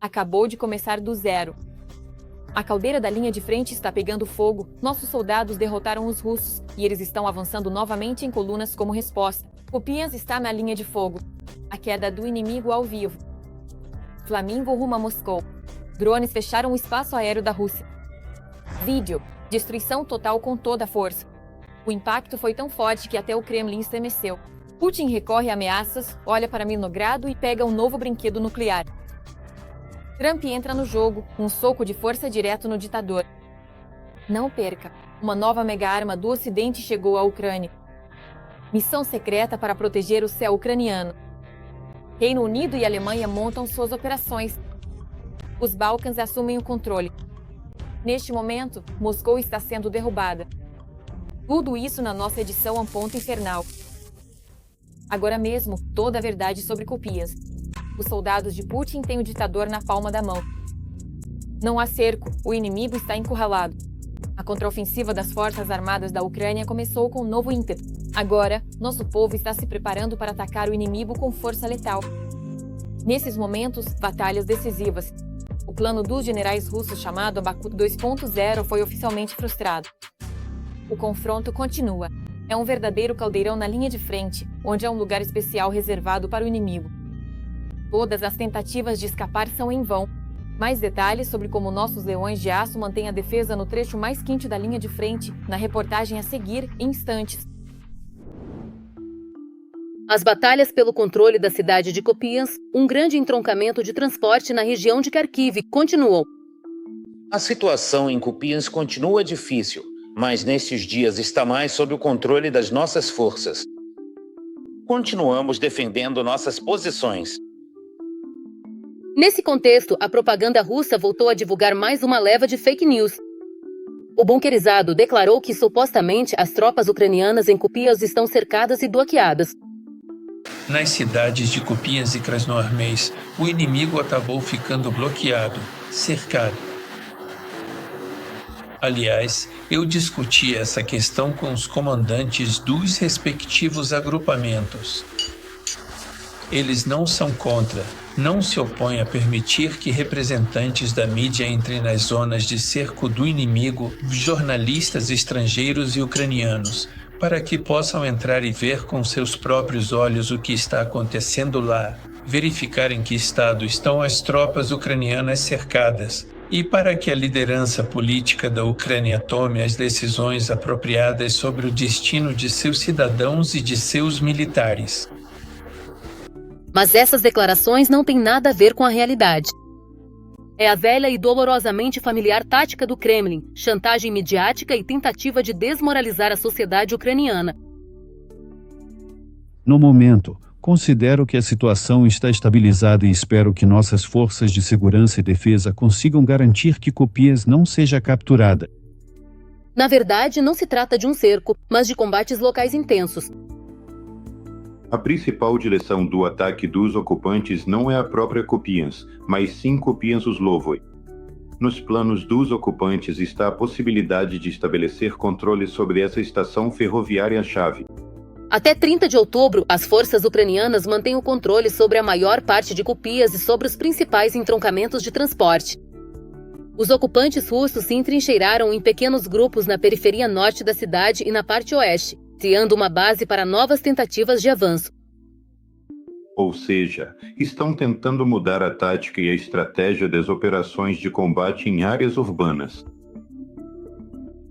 acabou de começar do zero. A caldeira da linha de frente está pegando fogo, nossos soldados derrotaram os russos e eles estão avançando novamente em colunas como resposta. Kupiansk está na linha de fogo. A queda do inimigo ao vivo. Flamingo rumo a Moscou. Drones fecharam o espaço aéreo da Rússia. Vídeo. Destruição total com toda a força. O impacto foi tão forte que até o Kremlin estremeceu. Putin recorre a ameaças, olha para Milnogrado e pega um novo brinquedo nuclear. Trump entra no jogo, um soco de força direto no ditador. Não perca, uma nova mega-arma do Ocidente chegou à Ucrânia. Missão secreta para proteger o céu ucraniano. Reino Unido e Alemanha montam suas operações. Os Balcãs assumem o controle. Neste momento, Moscou está sendo derrubada. Tudo isso na nossa edição A Ponto Infernal. Agora mesmo, toda a verdade sobre Kupiansk. Os soldados de Putin têm o ditador na palma da mão. Não há cerco, o inimigo está encurralado. A contraofensiva das Forças Armadas da Ucrânia começou com um novo ímpeto. Agora, nosso povo está se preparando para atacar o inimigo com força letal. Nesses momentos, batalhas decisivas. O plano dos generais russos chamado Abakut 2.0 foi oficialmente frustrado. O confronto continua. É um verdadeiro caldeirão na linha de frente, onde há um lugar especial reservado para o inimigo. Todas as tentativas de escapar são em vão. Mais detalhes sobre como nossos leões de aço mantêm a defesa no trecho mais quente da linha de frente, na reportagem a seguir, em instantes. As batalhas pelo controle da cidade de Kupiansk, um grande entroncamento de transporte na região de Kharkiv, continuam. A situação em Kupiansk continua difícil, mas nestes dias está mais sob o controle das nossas forças. Continuamos defendendo nossas posições. Nesse contexto, a propaganda russa voltou a divulgar mais uma leva de fake news. O bunkerizado declarou que supostamente as tropas ucranianas em Kupiansk estão cercadas e bloqueadas. Nas cidades de Kupiansk e Krasnoarmeysk, o inimigo acabou ficando bloqueado, cercado. Aliás, eu discuti essa questão com os comandantes dos respectivos agrupamentos. Eles não são contra, não se opõem a permitir que representantes da mídia entrem nas zonas de cerco do inimigo, jornalistas estrangeiros e ucranianos, para que possam entrar e ver com seus próprios olhos o que está acontecendo lá, verificar em que estado estão as tropas ucranianas cercadas, e para que a liderança política da Ucrânia tome as decisões apropriadas sobre o destino de seus cidadãos e de seus militares. Mas essas declarações não têm nada a ver com a realidade. É a velha e dolorosamente familiar tática do Kremlin, chantagem midiática e tentativa de desmoralizar a sociedade ucraniana. No momento, considero que a situação está estabilizada e espero que nossas forças de segurança e defesa consigam garantir que Kupiansk não seja capturada. Na verdade, não se trata de um cerco, mas de combates locais intensos. A principal direção do ataque dos ocupantes não é a própria Kupiansk, mas sim Kupiansk-Uzlovoy. Nos planos dos ocupantes está a possibilidade de estabelecer controle sobre essa estação ferroviária-chave. Até 30 de outubro, as forças ucranianas mantêm o controle sobre a maior parte de Kupiansk e sobre os principais entroncamentos de transporte. Os ocupantes russos se entrincheiraram em pequenos grupos na periferia norte da cidade e na parte oeste, criando uma base para novas tentativas de avanço. Ou seja, estão tentando mudar a tática e a estratégia das operações de combate em áreas urbanas.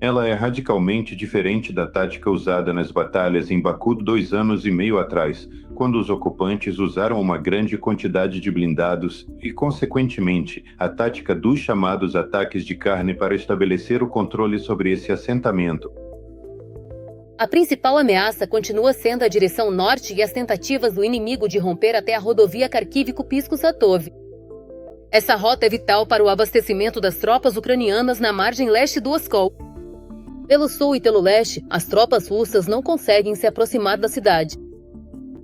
Ela é radicalmente diferente da tática usada nas batalhas em Baku 2 anos e meio atrás, quando os ocupantes usaram uma grande quantidade de blindados e, consequentemente, a tática dos chamados ataques de carne para estabelecer o controle sobre esse assentamento. A principal ameaça continua sendo a direção norte e as tentativas do inimigo de romper até a rodovia Kharkiv-Kupiansk-Satov. Essa rota é vital para o abastecimento das tropas ucranianas na margem leste do Oskol. Pelo sul e pelo leste, as tropas russas não conseguem se aproximar da cidade.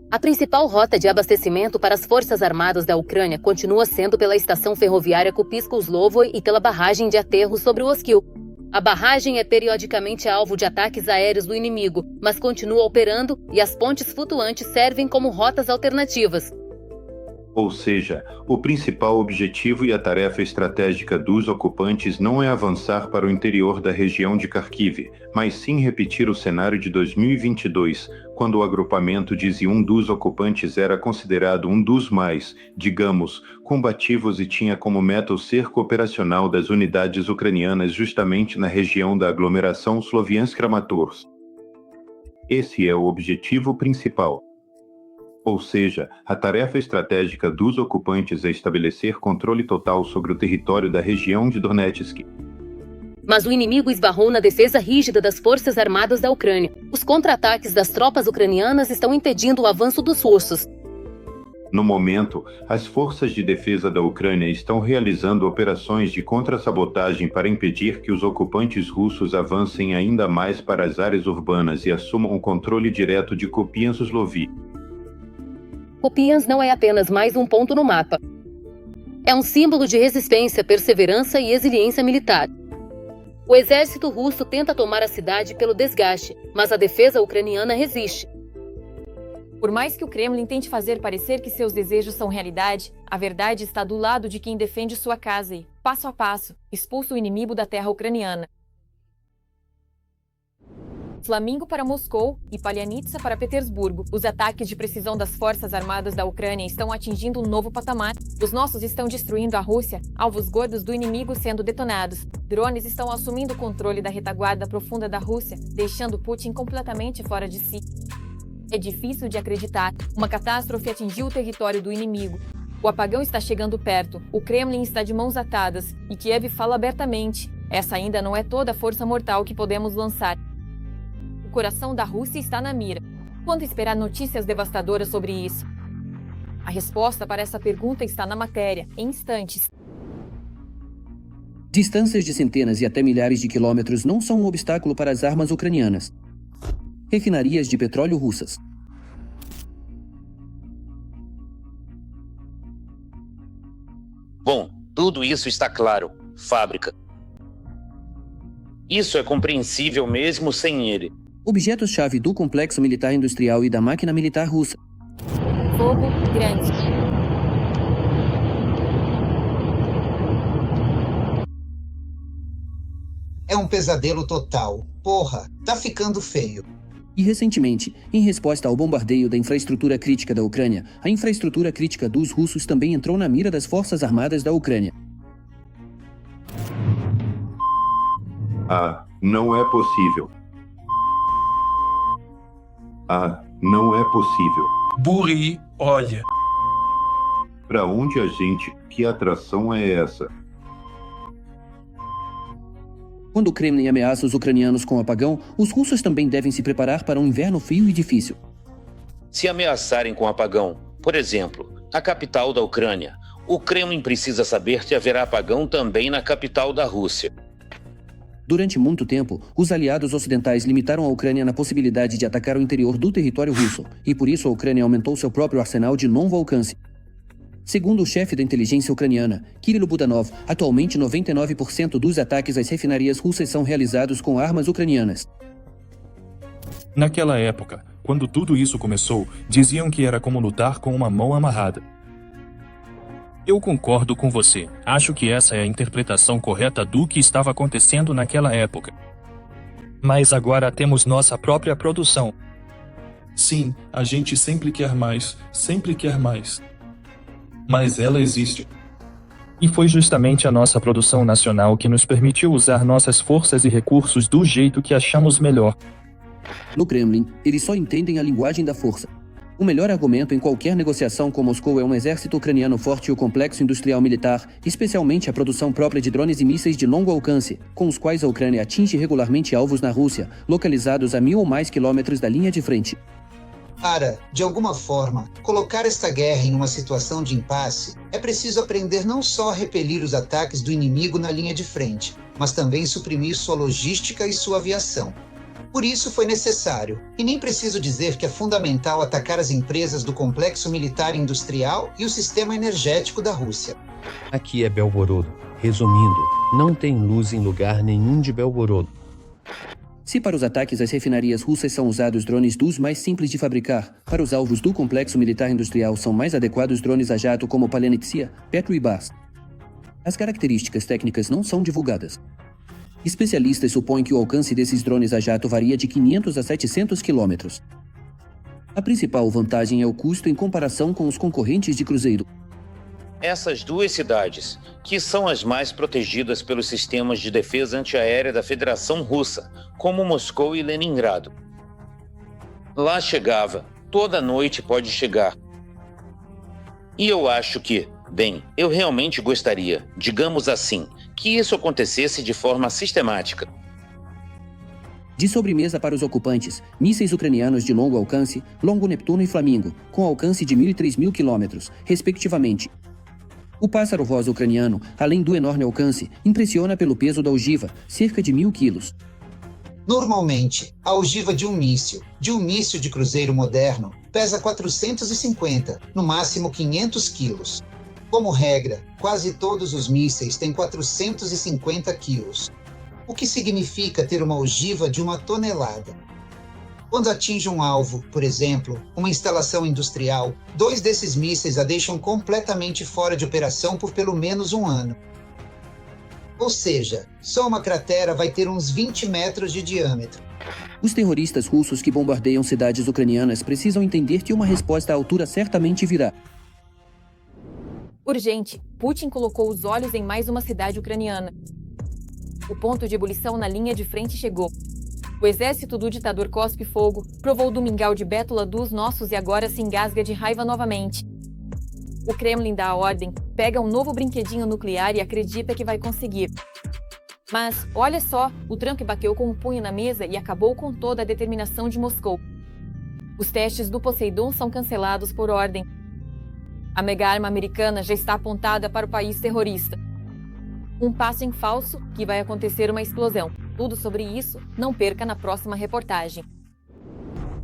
A principal rota de abastecimento para as forças armadas da Ucrânia continua sendo pela estação ferroviária Kupiansk-Uzlovoy e pela barragem de aterro sobre o Oskil. A barragem é periodicamente alvo de ataques aéreos do inimigo, mas continua operando e as pontes flutuantes servem como rotas alternativas. Ou seja, o principal objetivo e a tarefa estratégica dos ocupantes não é avançar para o interior da região de Kharkiv, mas sim repetir o cenário de 2022, quando o agrupamento de Zium dos ocupantes era considerado um dos mais, digamos, combativos e tinha como meta o cerco operacional das unidades ucranianas justamente na região da aglomeração Sloviansk-Kramatorsk. Esse é o objetivo principal. Ou seja, a tarefa estratégica dos ocupantes é estabelecer controle total sobre o território da região de Donetsk. Mas o inimigo esbarrou na defesa rígida das forças armadas da Ucrânia. Os contra-ataques das tropas ucranianas estão impedindo o avanço dos russos. No momento, as forças de defesa da Ucrânia estão realizando operações de contra-sabotagem para impedir que os ocupantes russos avancem ainda mais para as áreas urbanas e assumam o controle direto de Kupiansk-Slovi. Kupiansk não é apenas mais um ponto no mapa. É um símbolo de resistência, perseverança e resiliência militar. O exército russo tenta tomar a cidade pelo desgaste, mas a defesa ucraniana resiste. Por mais que o Kremlin tente fazer parecer que seus desejos são realidade, a verdade está do lado de quem defende sua casa e, passo a passo, expulsa o inimigo da terra ucraniana. Flamingo para Moscou e Palianitsa para Petersburgo. Os ataques de precisão das forças armadas da Ucrânia estão atingindo um novo patamar. Os nossos estão destruindo a Rússia, alvos gordos do inimigo sendo detonados. Drones estão assumindo o controle da retaguarda profunda da Rússia, deixando Putin completamente fora de si. É difícil de acreditar. Uma catástrofe atingiu o território do inimigo. O apagão está chegando perto. O Kremlin está de mãos atadas e Kiev fala abertamente. Essa ainda não é toda a força mortal que podemos lançar. O coração da Rússia está na mira. Quando esperar notícias devastadoras sobre isso? A resposta para essa pergunta está na matéria, em instantes. Distâncias de centenas e até milhares de quilômetros não são um obstáculo para as armas ucranianas. Refinarias de petróleo russas. Bom, tudo isso está claro. Fábrica. Isso é compreensível mesmo sem ele. Objetos-chave do complexo militar industrial e da máquina militar russa. Fogo grande. É um pesadelo total. Porra, tá ficando feio. E recentemente, em resposta ao bombardeio da infraestrutura crítica da Ucrânia, a infraestrutura crítica dos russos também entrou na mira das forças armadas da Ucrânia. Não é possível. Não é possível. Buri, olha. Pra onde a gente? Que atração é essa? Quando o Kremlin ameaça os ucranianos com o apagão, os russos também devem se preparar para um inverno frio e difícil. Se ameaçarem com apagão, por exemplo, a capital da Ucrânia, o Kremlin precisa saber que haverá apagão também na capital da Rússia. Durante muito tempo, os aliados ocidentais limitaram a Ucrânia na possibilidade de atacar o interior do território russo, e por isso a Ucrânia aumentou seu próprio arsenal de longo alcance. Segundo o chefe da inteligência ucraniana, Kirill Budanov, atualmente 99% dos ataques às refinarias russas são realizados com armas ucranianas. Naquela época, quando tudo isso começou, diziam que era como lutar com uma mão amarrada. Eu concordo com você. Acho que essa é a interpretação correta do que estava acontecendo naquela época. Mas agora temos nossa própria produção. Sim, a gente sempre quer mais, sempre quer mais. Mas ela existe. E foi justamente a nossa produção nacional que nos permitiu usar nossas forças e recursos do jeito que achamos melhor. No Kremlin, eles só entendem a linguagem da força. O melhor argumento em qualquer negociação com Moscou é um exército ucraniano forte e o complexo industrial militar, especialmente a produção própria de drones e mísseis de longo alcance, com os quais a Ucrânia atinge regularmente alvos na Rússia, localizados a 1.000 ou mais quilômetros da linha de frente. Para, de alguma forma, colocar esta guerra em uma situação de impasse, é preciso aprender não só a repelir os ataques do inimigo na linha de frente, mas também suprimir sua logística e sua aviação. Por isso foi necessário, e nem preciso dizer que é fundamental atacar as empresas do complexo militar industrial e o sistema energético da Rússia. Aqui é Belgorod. Resumindo, não tem luz em lugar nenhum de Belgorod. Se para os ataques às refinarias russas são usados drones dos mais simples de fabricar, para os alvos do complexo militar industrial são mais adequados drones a jato como Palenitsia, Petro e Bas. As características técnicas não são divulgadas. Especialistas supõem que o alcance desses drones a jato varia de 500 a 700 quilômetros. A principal vantagem é o custo em comparação com os concorrentes de cruzeiro. Essas duas cidades, que são as mais protegidas pelos sistemas de defesa antiaérea da Federação Russa, como Moscou e Leningrado. Lá chegava, toda noite pode chegar. E eu acho que, bem, eu realmente gostaria, digamos assim, que isso acontecesse de forma sistemática. De sobremesa para os ocupantes, mísseis ucranianos de longo alcance, Longo Neptuno e Flamingo, com alcance de 1.000 e 3.000 quilômetros, respectivamente. O pássaro rosa ucraniano, além do enorme alcance, impressiona pelo peso da ogiva, cerca de 1.000 quilos. Normalmente, a ogiva de um míssil de cruzeiro moderno, pesa 450, no máximo 500 quilos. Como regra, quase todos os mísseis têm 450 quilos, o que significa ter uma ogiva de 1 tonelada. Quando atinge um alvo, por exemplo, uma instalação industrial, 2 desses mísseis a deixam completamente fora de operação por pelo menos 1 ano. Ou seja, só uma cratera vai ter uns 20 metros de diâmetro. Os terroristas russos que bombardeiam cidades ucranianas precisam entender que uma resposta à altura certamente virá. Urgente, Putin colocou os olhos em mais uma cidade ucraniana. O ponto de ebulição na linha de frente chegou. O exército do ditador cospe fogo, provou do mingau de bétula dos nossos e agora se engasga de raiva novamente. O Kremlin dá a ordem, pega um novo brinquedinho nuclear e acredita que vai conseguir. Mas, olha só, o Trump bateu com o punho na mesa e acabou com toda a determinação de Moscou. Os testes do Poseidon são cancelados por ordem. A mega-arma americana já está apontada para o país terrorista. Um passo em falso que vai acontecer uma explosão. Tudo sobre isso, não perca na próxima reportagem.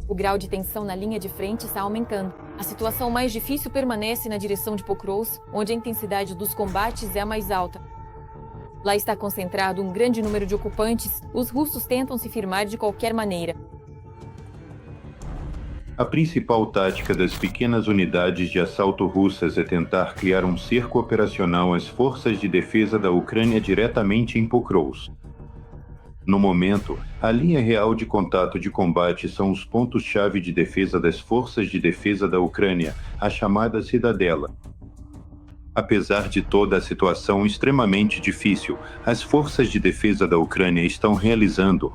O grau de tensão na linha de frente está aumentando. A situação mais difícil permanece na direção de Pokrovsk, onde a intensidade dos combates é a mais alta. Lá está concentrado um grande número de ocupantes. Os russos tentam se firmar de qualquer maneira. A principal tática das pequenas unidades de assalto russas é tentar criar um cerco operacional às forças de defesa da Ucrânia diretamente em Pokrovsk. No momento, a linha real de contato de combate são os pontos-chave de defesa das forças de defesa da Ucrânia, a chamada Cidadela. Apesar de toda a situação extremamente difícil, as forças de defesa da Ucrânia estão realizando,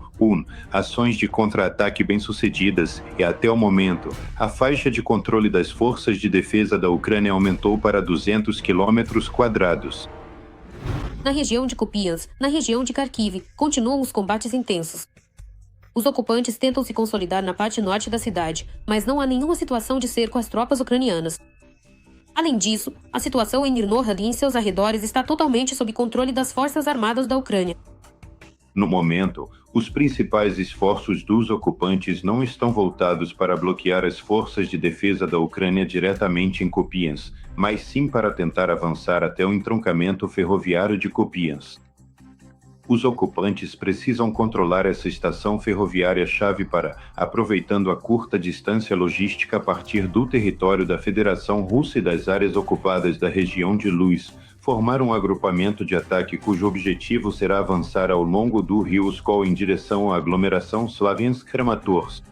ações de contra-ataque bem-sucedidas e, até o momento, a faixa de controle das forças de defesa da Ucrânia aumentou para 200 km². Na região de Kupiansk, na região de Kharkiv, continuam os combates intensos. Os ocupantes tentam se consolidar na parte norte da cidade, mas não há nenhuma situação de cerco às tropas ucranianas. Além disso, a situação em Mirnohrad e em seus arredores está totalmente sob controle das forças armadas da Ucrânia. No momento, os principais esforços dos ocupantes não estão voltados para bloquear as forças de defesa da Ucrânia diretamente em Kupiansk, mas sim para tentar avançar até o entroncamento ferroviário de Kupiansk. Os ocupantes precisam controlar essa estação ferroviária-chave para, aproveitando a curta distância logística a partir do território da Federação Russa e das áreas ocupadas da região de Luz, formar um agrupamento de ataque cujo objetivo será avançar ao longo do rio Oskol em direção à aglomeração Slaviansk-Kramatorsk.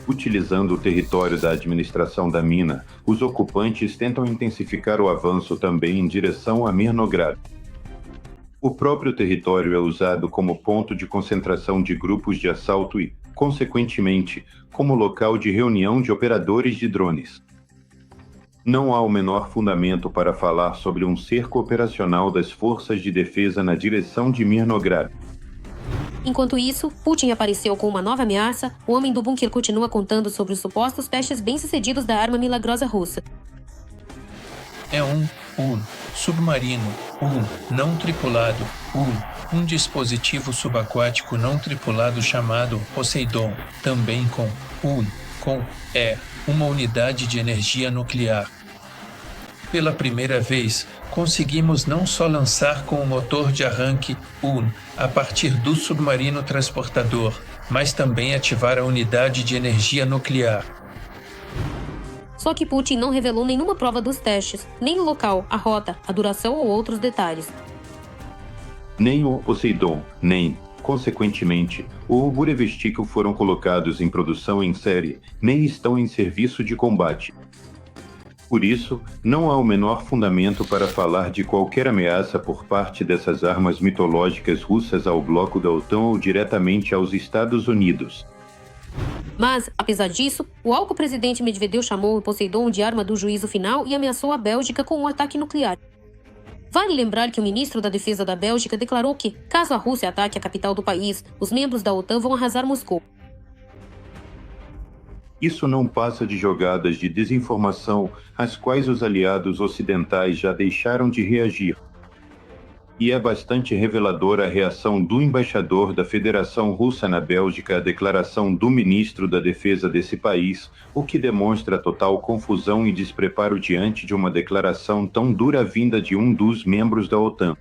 Utilizando o território da administração da mina, os ocupantes tentam intensificar o avanço também em direção a Mirnograd. O próprio território é usado como ponto de concentração de grupos de assalto e, consequentemente, como local de reunião de operadores de drones. Não há o menor fundamento para falar sobre um cerco operacional das forças de defesa na direção de Mirnograd. Enquanto isso, Putin apareceu com uma nova ameaça. O homem do bunker continua contando sobre os supostos testes bem-sucedidos da arma milagrosa russa. É um submarino, não tripulado, um dispositivo subaquático não tripulado chamado Poseidon, também com uma unidade de energia nuclear. Pela primeira vez, conseguimos não só lançar com o motor de arranque UN a partir do submarino transportador, mas também ativar a unidade de energia nuclear. Só que Putin não revelou nenhuma prova dos testes, nem o local, a rota, a duração ou outros detalhes. Nem o Poseidon, nem, consequentemente, o Burevestnik foram colocados em produção em série, nem estão em serviço de combate. Por isso, não há o menor fundamento para falar de qualquer ameaça por parte dessas armas mitológicas russas ao bloco da OTAN ou diretamente aos Estados Unidos. Mas, apesar disso, o alto presidente Medvedev chamou o Poseidon de arma do juízo final e ameaçou a Bélgica com um ataque nuclear. Vale lembrar que o ministro da Defesa da Bélgica declarou que, caso a Rússia ataque a capital do país, os membros da OTAN vão arrasar Moscou. Isso não passa de jogadas de desinformação às quais os aliados ocidentais já deixaram de reagir. E é bastante reveladora a reação do embaixador da Federação Russa na Bélgica à declaração do ministro da Defesa desse país, o que demonstra total confusão e despreparo diante de uma declaração tão dura vinda de um dos membros da OTAN.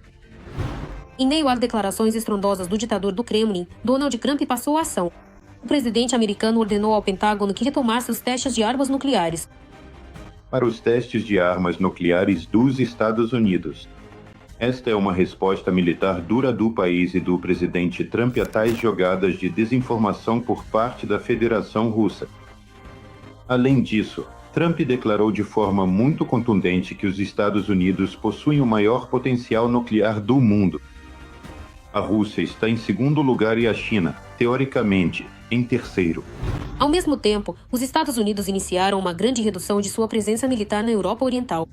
Em meio às declarações estrondosas do ditador do Kremlin, Donald Trump passou a ação. O presidente americano ordenou ao Pentágono que retomasse os testes de armas nucleares. Para os testes de armas nucleares dos Estados Unidos. Esta é uma resposta militar dura do país e do presidente Trump a tais jogadas de desinformação por parte da Federação Russa. Além disso, Trump declarou de forma muito contundente que os Estados Unidos possuem o maior potencial nuclear do mundo. A Rússia está em segundo lugar e a China, teoricamente, em terceiro. Ao mesmo tempo, os Estados Unidos iniciaram uma grande redução de sua presença militar na Europa Oriental.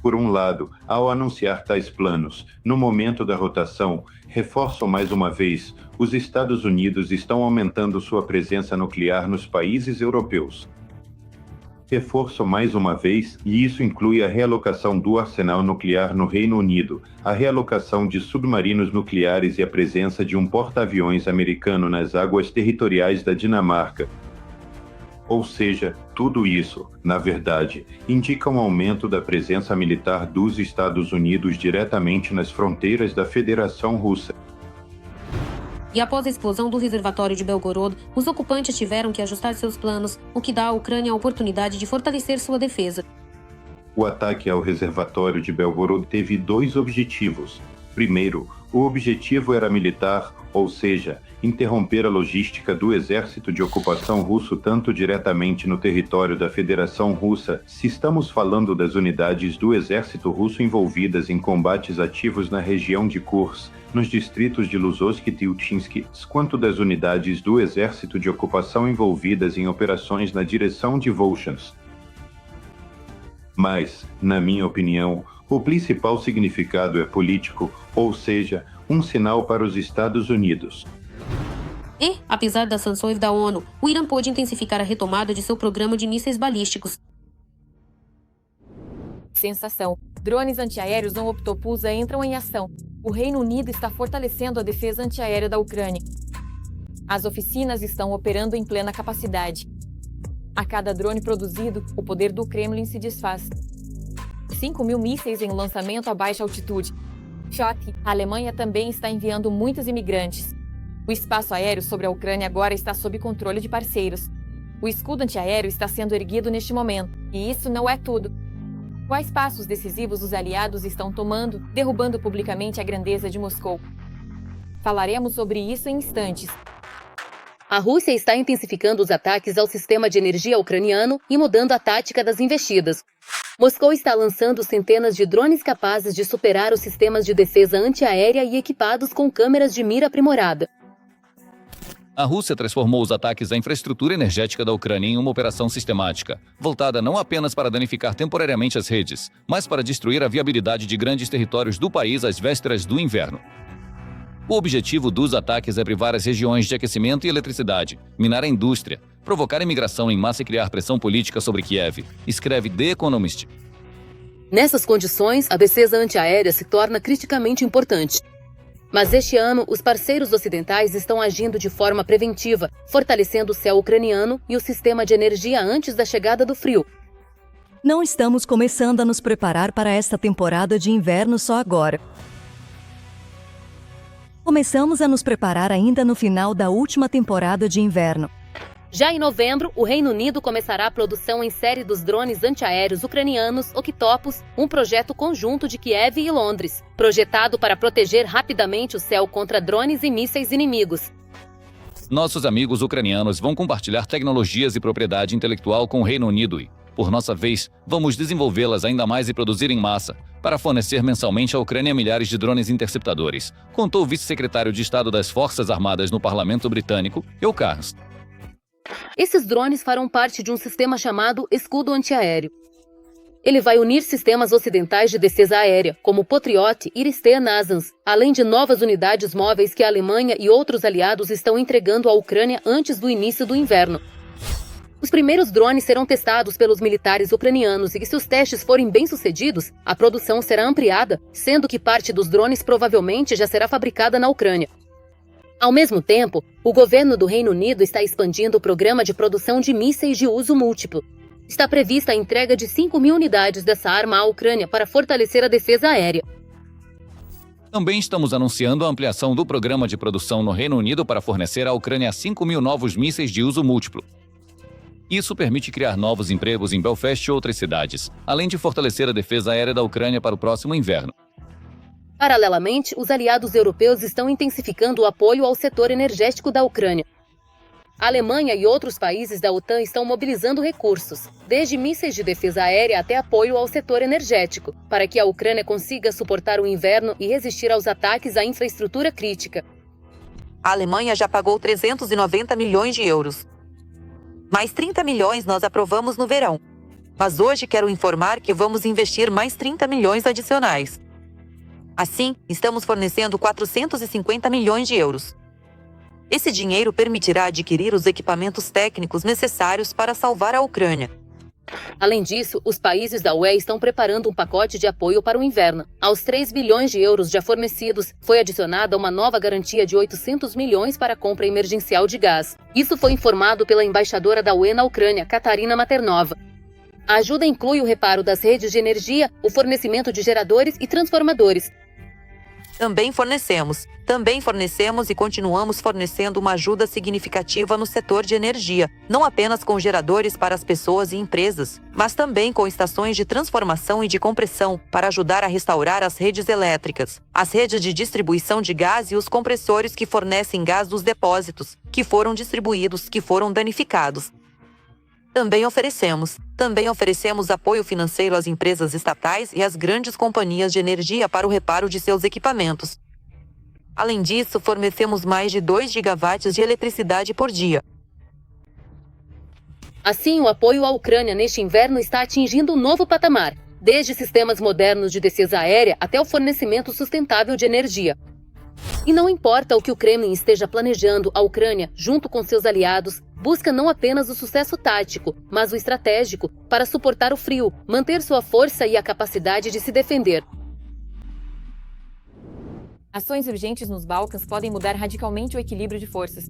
Por um lado, ao anunciar tais planos, no momento da rotação, reforçam mais uma vez, os Estados Unidos estão aumentando sua presença nuclear nos países europeus. Reforçam mais uma vez, e isso inclui a realocação do arsenal nuclear no Reino Unido, a realocação de submarinos nucleares e a presença de um porta-aviões americano nas águas territoriais da Dinamarca. Ou seja, tudo isso, na verdade, indica um aumento da presença militar dos Estados Unidos diretamente nas fronteiras da Federação Russa. E após a explosão do reservatório de Belgorod, os ocupantes tiveram que ajustar seus planos, o que dá à Ucrânia a oportunidade de fortalecer sua defesa. O ataque ao reservatório de Belgorod teve dois objetivos. Primeiro, o objetivo era militar, ou seja, interromper a logística do exército de ocupação russo tanto diretamente no território da Federação Russa, se estamos falando das unidades do exército russo envolvidas em combates ativos na região de Kursk, nos distritos de Luzosk e Tilchinsky, quanto das unidades do exército de ocupação envolvidas em operações na direção de Volchansk. Mas, na minha opinião, o principal significado é político, ou seja, um sinal para os Estados Unidos. E, apesar das sanções da ONU, o Irã pôde intensificar a retomada de seu programa de mísseis balísticos. Sensação. Drones antiaéreos não Optopusa entram em ação. O Reino Unido está fortalecendo a defesa antiaérea da Ucrânia. As oficinas estão operando em plena capacidade. A cada drone produzido, o poder do Kremlin se desfaz. 5.000 mísseis em lançamento a baixa altitude. Choque. A Alemanha também está enviando muitos imigrantes. O espaço aéreo sobre a Ucrânia agora está sob controle de parceiros. O escudo antiaéreo está sendo erguido neste momento. E isso não é tudo. Quais passos decisivos os aliados estão tomando, derrubando publicamente a grandeza de Moscou? Falaremos sobre isso em instantes. A Rússia está intensificando os ataques ao sistema de energia ucraniano e mudando a tática das investidas. Moscou está lançando centenas de drones capazes de superar os sistemas de defesa antiaérea e equipados com câmeras de mira aprimorada. A Rússia transformou os ataques à infraestrutura energética da Ucrânia em uma operação sistemática, voltada não apenas para danificar temporariamente as redes, mas para destruir a viabilidade de grandes territórios do país às vésperas do inverno. O objetivo dos ataques é privar as regiões de aquecimento e eletricidade, minar a indústria, provocar imigração em massa e criar pressão política sobre Kiev, escreve The Economist. Nessas condições, a defesa antiaérea se torna criticamente importante. Mas este ano, os parceiros ocidentais estão agindo de forma preventiva, fortalecendo o céu ucraniano e o sistema de energia antes da chegada do frio. Não estamos começando a nos preparar para esta temporada de inverno só agora. Começamos a nos preparar ainda no final da última temporada de inverno. Já em novembro, o Reino Unido começará a produção em série dos drones antiaéreos ucranianos Octopus, um projeto conjunto de Kiev e Londres, projetado para proteger rapidamente o céu contra drones e mísseis inimigos. Nossos amigos ucranianos vão compartilhar tecnologias e propriedade intelectual com o Reino Unido e, por nossa vez, vamos desenvolvê-las ainda mais e produzir em massa, para fornecer mensalmente à Ucrânia milhares de drones interceptadores, contou o vice-secretário de Estado das Forças Armadas no Parlamento Britânico, Hugh Carnes. Esses drones farão parte de um sistema chamado Escudo Antiaéreo. Ele vai unir sistemas ocidentais de defesa aérea, como Patriot e Iris-T NASAMS, além de novas unidades móveis que a Alemanha e outros aliados estão entregando à Ucrânia antes do início do inverno. Os primeiros drones serão testados pelos militares ucranianos e, se os testes forem bem-sucedidos, a produção será ampliada, sendo que parte dos drones provavelmente já será fabricada na Ucrânia. Ao mesmo tempo, o governo do Reino Unido está expandindo o programa de produção de mísseis de uso múltiplo. Está prevista a entrega de 5.000 unidades dessa arma à Ucrânia para fortalecer a defesa aérea. Também estamos anunciando a ampliação do programa de produção no Reino Unido para fornecer à Ucrânia 5.000 novos mísseis de uso múltiplo. Isso permite criar novos empregos em Belfast e outras cidades, além de fortalecer a defesa aérea da Ucrânia para o próximo inverno. Paralelamente, os aliados europeus estão intensificando o apoio ao setor energético da Ucrânia. A Alemanha e outros países da OTAN estão mobilizando recursos, desde mísseis de defesa aérea até apoio ao setor energético, para que a Ucrânia consiga suportar o inverno e resistir aos ataques à infraestrutura crítica. A Alemanha já pagou 390 milhões de euros. Mais 30 milhões nós aprovamos no verão. Mas hoje quero informar que vamos investir mais 30 milhões adicionais. Assim, estamos fornecendo 450 milhões de euros. Esse dinheiro permitirá adquirir os equipamentos técnicos necessários para salvar a Ucrânia. Além disso, os países da UE estão preparando um pacote de apoio para o inverno. Aos 3 bilhões de euros já fornecidos, foi adicionada uma nova garantia de 800 milhões para a compra emergencial de gás. Isso foi informado pela embaixadora da UE na Ucrânia, Katarina Maternova. A ajuda inclui o reparo das redes de energia, o fornecimento de geradores e transformadores. Também fornecemos e continuamos fornecendo uma ajuda significativa no setor de energia, não apenas com geradores para as pessoas e empresas, mas também com estações de transformação e de compressão para ajudar a restaurar as redes elétricas, as redes de distribuição de gás e os compressores que fornecem gás dos depósitos, que foram distribuídos, que foram danificados. Também oferecemos apoio financeiro às empresas estatais e às grandes companhias de energia para o reparo de seus equipamentos. Além disso, fornecemos mais de 2 gigawatts de eletricidade por dia. Assim, o apoio à Ucrânia neste inverno está atingindo um novo patamar, desde sistemas modernos de defesa aérea até o fornecimento sustentável de energia. E não importa o que o Kremlin esteja planejando, a Ucrânia, junto com seus aliados, busca não apenas o sucesso tático, mas o estratégico, para suportar o frio, manter sua força e a capacidade de se defender. Ações urgentes nos Balcãs podem mudar radicalmente o equilíbrio de forças.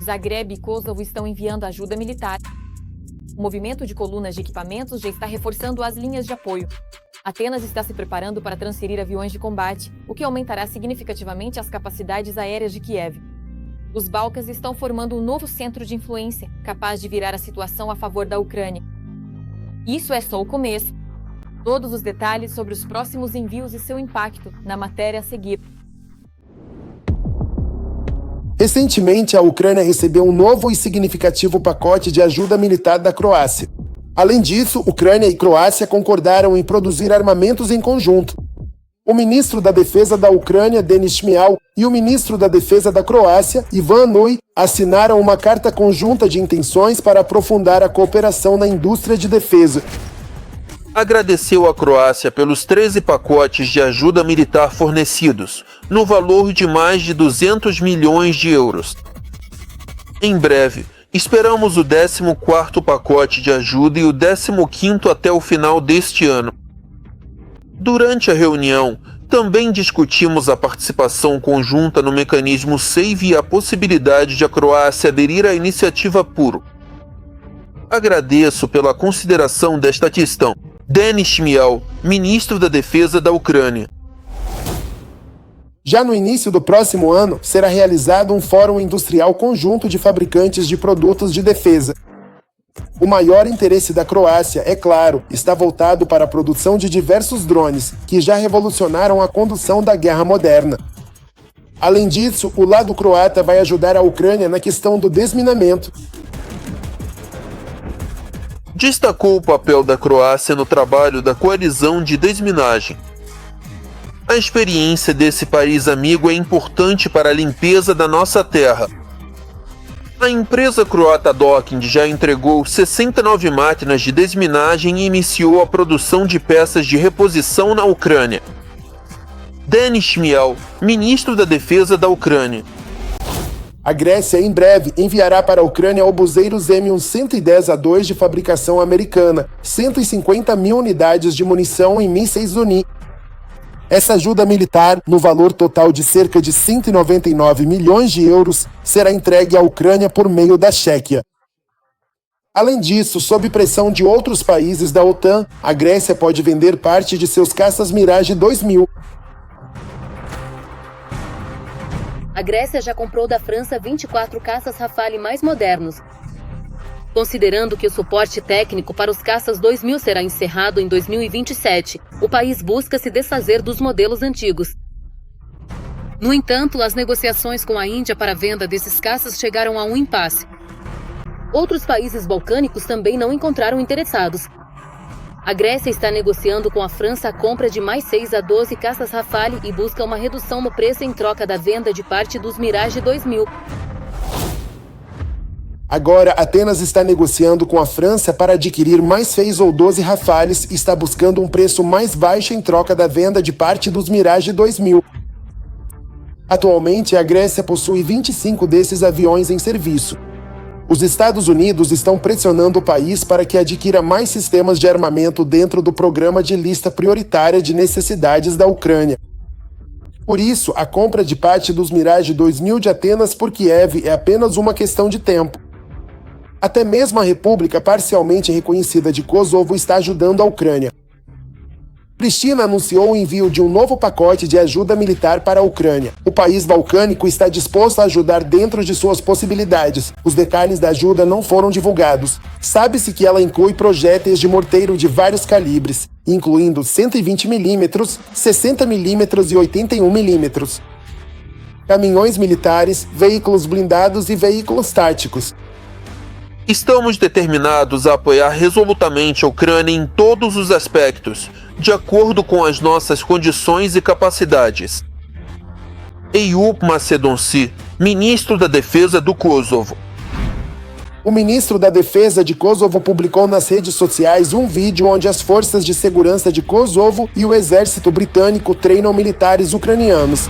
Zagreb e Kosovo estão enviando ajuda militar. O movimento de colunas de equipamentos já está reforçando as linhas de apoio. Atenas está se preparando para transferir aviões de combate, o que aumentará significativamente as capacidades aéreas de Kiev. Os Balcãs estão formando um novo centro de influência, capaz de virar a situação a favor da Ucrânia. Isso é só o começo. Todos os detalhes sobre os próximos envios e seu impacto na matéria a seguir. Recentemente, a Ucrânia recebeu um novo e significativo pacote de ajuda militar da Croácia. Além disso, Ucrânia e Croácia concordaram em produzir armamentos em conjunto. O ministro da Defesa da Ucrânia, Denis Shmyhal, e o ministro da Defesa da Croácia, Ivan Nui, assinaram uma carta conjunta de intenções para aprofundar a cooperação na indústria de defesa. Agradeceu à Croácia pelos 13 pacotes de ajuda militar fornecidos, no valor de mais de 200 milhões de euros. Em breve, esperamos o 14º pacote de ajuda e o 15º até o final deste ano. Durante a reunião, também discutimos a participação conjunta no mecanismo SAVE e a possibilidade de a Croácia aderir à iniciativa PURO. Agradeço pela consideração desta questão. Denis Shmyhal, ministro da Defesa da Ucrânia. Já no início do próximo ano, será realizado um fórum industrial conjunto de fabricantes de produtos de defesa. O maior interesse da Croácia, é claro, está voltado para a produção de diversos drones, que já revolucionaram a condução da guerra moderna. Além disso, o lado croata vai ajudar a Ucrânia na questão do desminamento. Destacou o papel da Croácia no trabalho da coalizão de desminagem. A experiência desse país amigo é importante para a limpeza da nossa terra. A empresa croata Docking já entregou 69 máquinas de desminagem e iniciou a produção de peças de reposição na Ucrânia. Denis Shmyhal, ministro da Defesa da Ucrânia. A Grécia, em breve, enviará para a Ucrânia obuseiros M110A2 de fabricação americana, 150 mil unidades de munição e mísseis Uni. Essa ajuda militar, no valor total de cerca de 199 milhões de euros, será entregue à Ucrânia por meio da Chequia. Além disso, sob pressão de outros países da OTAN, a Grécia pode vender parte de seus caças Mirage 2000. A Grécia já comprou da França 24 caças Rafale mais modernos. Considerando que o suporte técnico para os caças 2000 será encerrado em 2027, o país busca se desfazer dos modelos antigos. No entanto, as negociações com a Índia para a venda desses caças chegaram a um impasse. Outros países balcânicos também não encontraram interessados. A Grécia está negociando com a França a compra de mais 6 a 12 caças Rafale e busca uma redução no preço em troca da venda de parte dos Mirage 2000. Agora, Atenas está negociando com a França para adquirir mais 6 ou 12 Rafales e está buscando um preço mais baixo em troca da venda de parte dos Mirage 2000. Atualmente, a Grécia possui 25 desses aviões em serviço. Os Estados Unidos estão pressionando o país para que adquira mais sistemas de armamento dentro do programa de lista prioritária de necessidades da Ucrânia. Por isso, a compra de parte dos Mirage 2000 de Atenas por Kiev é apenas uma questão de tempo. Até mesmo a República parcialmente reconhecida de Kosovo está ajudando a Ucrânia. Pristina anunciou o envio de um novo pacote de ajuda militar para a Ucrânia. O país balcânico está disposto a ajudar dentro de suas possibilidades. Os detalhes da ajuda não foram divulgados. Sabe-se que ela inclui projéteis de morteiro de vários calibres, incluindo 120mm, 60mm e 81mm. Caminhões militares, veículos blindados e veículos táticos. Estamos determinados a apoiar resolutamente a Ucrânia em todos os aspectos, de acordo com as nossas condições e capacidades. Eyüp Macedonci, ministro da Defesa do Kosovo. O ministro da Defesa de Kosovo publicou nas redes sociais um vídeo onde as forças de segurança de Kosovo e o exército britânico treinam militares ucranianos.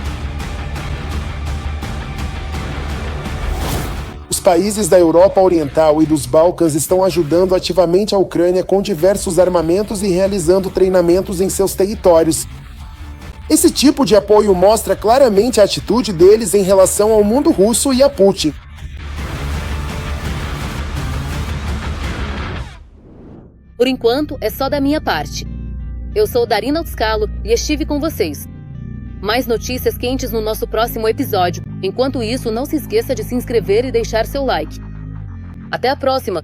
Os países da Europa Oriental e dos Balcãs estão ajudando ativamente a Ucrânia com diversos armamentos e realizando treinamentos em seus territórios. Esse tipo de apoio mostra claramente a atitude deles em relação ao mundo russo e a Putin. Por enquanto, é só da minha parte. Eu sou Darina Tscalo e estive com vocês. Mais notícias quentes no nosso próximo episódio. Enquanto isso, não se esqueça de se inscrever e deixar seu like. Até a próxima!